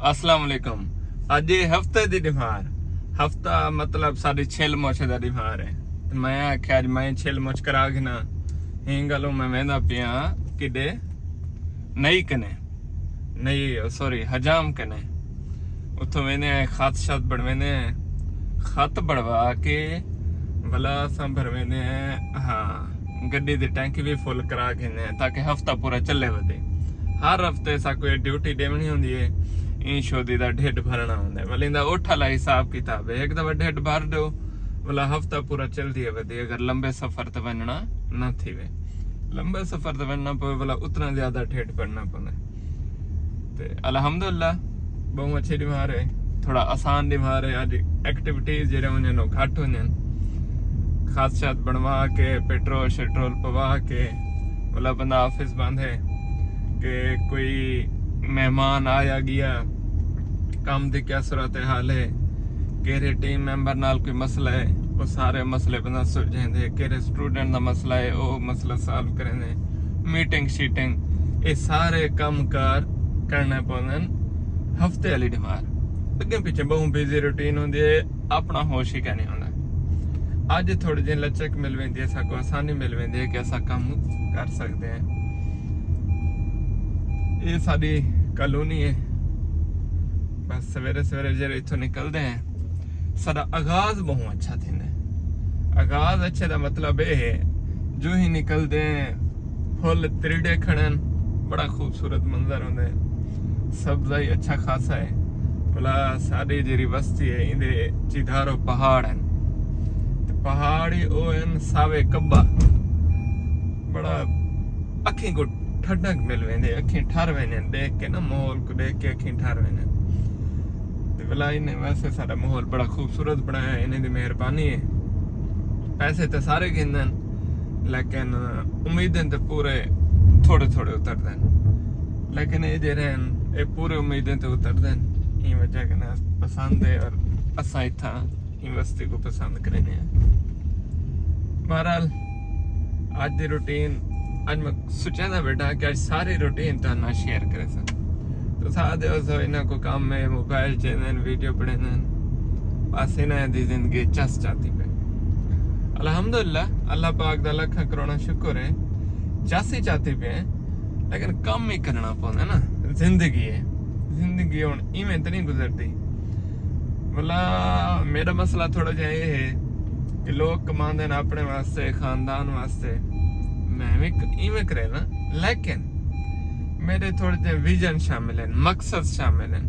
अस्सलाम वालेकुम। अज हफ्ते दी डिमार हफ्ता मतलब साडी छिल मुछ दा डिमार है। मैं आख्या अज मैं छिल मुछ करा के ना ही गलों मैं वेंदा पिया किडे नई कने नई सॉरी हजाम कने उतो वेने खत शत बढ़वेने खत बढ़वा के भला असां भरवेने हाँ गड्डी दी टैंकी भी फुल करा के ताकि हफ्ता पूरा चले वधे। हर हफ्ते सा कोई ड्यूटी देवनी होंदी है इन शोदी दा ढिड भरना होंदा है भले इंदा उठा ला हिसाब किताब है एक दफा ढिड भर दो भला हफ्ता पूरा चलदी है वधी। अगर लंबे सफर ते वनना ना थीवे लंबे सफर ते वनना पवे भला उतना ज्यादा ढिड भरना पवे ते अल्हम्दुलिल्लाह बहुत अच्छी बीमार है थोड़ा आसान बीमार है। आज एक्टिविटीज जेरे वने नो घट होने खास बनवा के पेट्रोल शेट्रोल पवा के भला बंदा ऑफिस बंद है कि कोई मेहमान आया गया काम दी क्या सूरत हाल है केरे टीम मेंबर नाल कोई मसला है वो सारे मसले बंदा सुलझेंदे केरे स्टूडेंट दा मसला है वो मसला सॉल्व करेंदे मीटिंग शीटिंग ये सारे काम कार करने पौंदन हफ्ते वाली डिमार अगे पीछे बहुत बिजी रूटीन होंदी है अपना होश ही कहने होंदा। अज थोड़ी जी लचक मिल वेंदी है साको आसानी मिल वेंदी है कि असा काम कर सकते हैं। ये साडी कॉलोनी है बस सवेरे सवेरे जरे इथों निकलते हैं साडा आगाज बहुत अच्छा थींदा। आगाज अच्छे दा मतलब ये है जो ही निकलते हैं फुल त्रिडे खड़न बड़ा खूबसूरत मंजर होंदा है सब्जा ही अच्छा खासा है भला साडी जेरी बस्ती है इंदे चिधारो पहाड़ हैं पहाड़ी ओ हैं सावे कब्बा बड़ा अखी को ठंडक मिल वेंदे अखी ठर वेने देख के ना माहौल को देख के अखी ठर वेने ते भला इन्हें वैसे सारा माहौल बड़ा खूबसूरत बनाया इन्हें दी मेहरबानी है। पैसे तो सारे गिनदन लेकिन उम्मीदें तो पूरे थोड़े थोड़े उतरदन लेकिन ये जे रहन ये पूरे उम्मीदें तो उतरदन ई वजह के ना पसंद है और असा इथा यूनिवर्सिटी को पसंद करेंगे। बहरहाल आज दी रूटीन आज मैं सोचा था बेटा कि आज सारी रूटीन तो ना शेयर करे सन तो साथ दो इन्हें को काम में मोबाइल चैनल वीडियो पढ़े बस इन्हें दी जिंदगी चस जाती पे अल्हम्दुलिल्लाह अल्लाह पाक दा लख करोड़ा शुक्र है चस ही चाहती पे लेकिन काम ही करना पौंदा ना जिंदगी है जिंदगी हुण इवें तो नहीं गुजरती। भला मेरा मसला थोड़ा जा ये है कि लोग कमाते हैं अपने वास्ते खानदान वास्ते मैं भी इवें करे ना लेकिन मेरे थोड़े जे विजन शामिल हैं मकसद शामिल हैं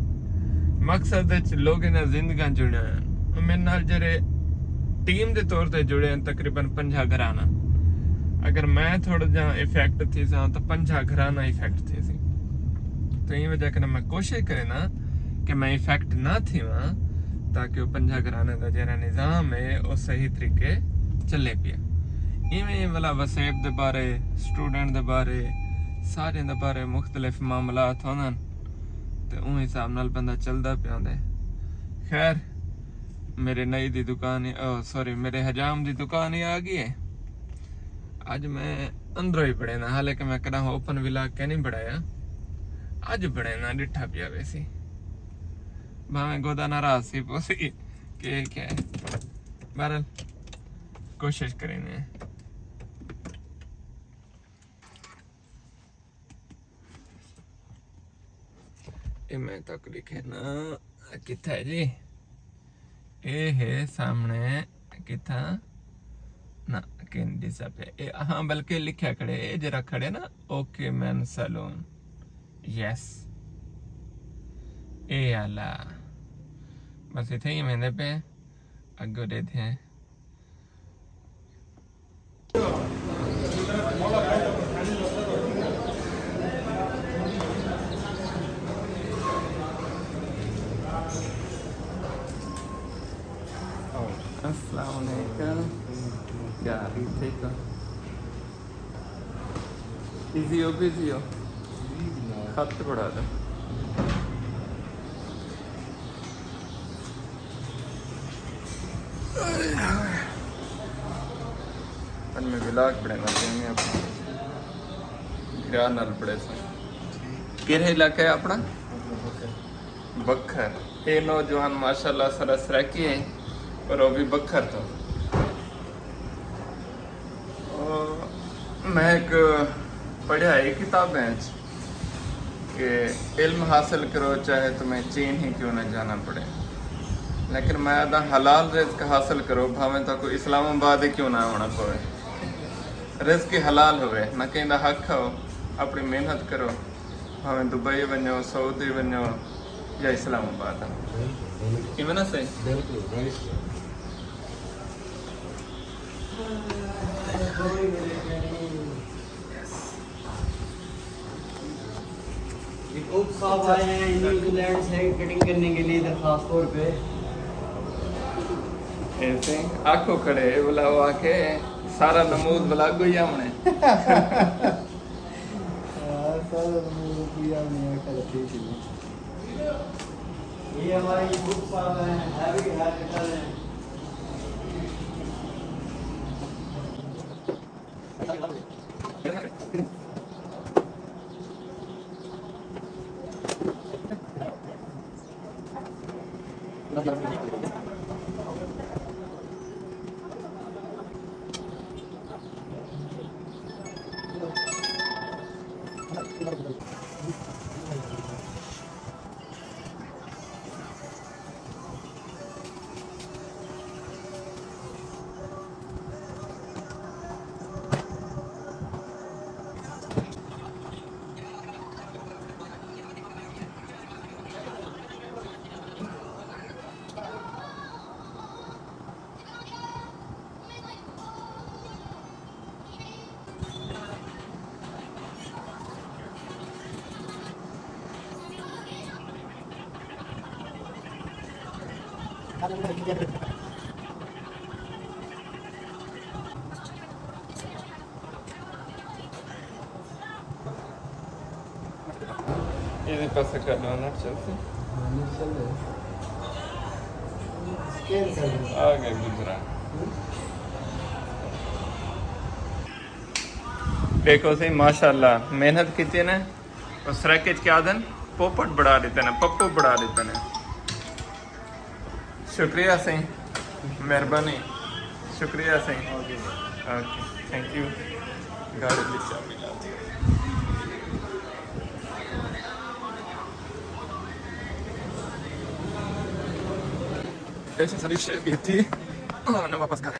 मकसद लोग इन्हें जिंदगी जुड़े हैं मेरे नाल जरे टीम के तौर पर जुड़े हैं तकरीबन 50 घराना अगर मैं थोड़ा जा इफेक्ट थी सा तो 50 घराना इफेक्ट थी सी तो ये वजह कर मैं कोशिश करे ना कि मैं इफेक्ट ना थी वहाँ ताकि वो 50 घराने का जरा निज़ाम है वो सही तरीके चले पिया। इवें वाला वसेब दे बारे स्टूडेंट दे बारे सारे दे बारे मुख्तलिफ मामलात होंदन तो उस हिसाब नाल बंदा चलदा पिया होंदा है। खैर मेरे नई दी दुकान सॉरी मेरे हजाम दी दुकान ही आ गई है। आज मैं अंदरों ही पड़े ना हालांकि मैं कदा ओपन विला के नहीं बढ़ाया आज बड़े ना डिठा पिया वैसी भावें गोदा नाराज सी पोसी के क्या है बहरहाल कोशिश करेंगे। ये मैं तक लिखे ना किथा है जी ये है सामने किथा ना कैंडी सा पे हाँ बल्कि लिखा खड़े जरा खड़े ना ओके मैन सैलून यस ए आला बस इथे ही मैंने पे आगे देते हैं। अस्सलाम वालेकुम क्या ठीक हो बिजी हो खत पड़ा था में विलाग पड़ेगा अपना ध्यान नाल पड़े केरे इलाका है अपना बखर ये नौजवान माशाल्लाह सरस रखी है और वो भी बखर तो मैं एक पढ़ा है किताबें कि इल्म हासिल करो चाहे तुम्हें चीन ही क्यों ना जाना पड़े, लेकिन मैं आदा हलाल रिज्क हासिल करो भावें तो कोई इस्लामाबाद ही क्यों ना होना पवे, रिज्क हलाल होवे ना कहीं हक हो, अपनी मेहनत करो भावें दुबई वनो सऊदी वनो या इस्लामाबाद किवें ना सही बिल्कुल साहब आए हैं न्यूजीलैंड से कटिंग करने के लिए इधर खास तौर पे ऐसे आंखों खड़े बोला वो आके सारा नमूद बोला गोई हमने ये हमारी बुक साहब हैं हैवी हेयर कटर हैं ये पास करना ना चलते आगे गुजरा देखो सही माशाल्लाह मेहनत की थी ना उस रैकेट के आदन पोपट बढ़ा देते ना पप्पू बढ़ा देते ना शुक्रिया सही मेहरबानी शुक्रिया सही ओके थैंक यू गाड़ी की चाबी ला दी ऐसे सारी शेयर भी थी ना वापस कर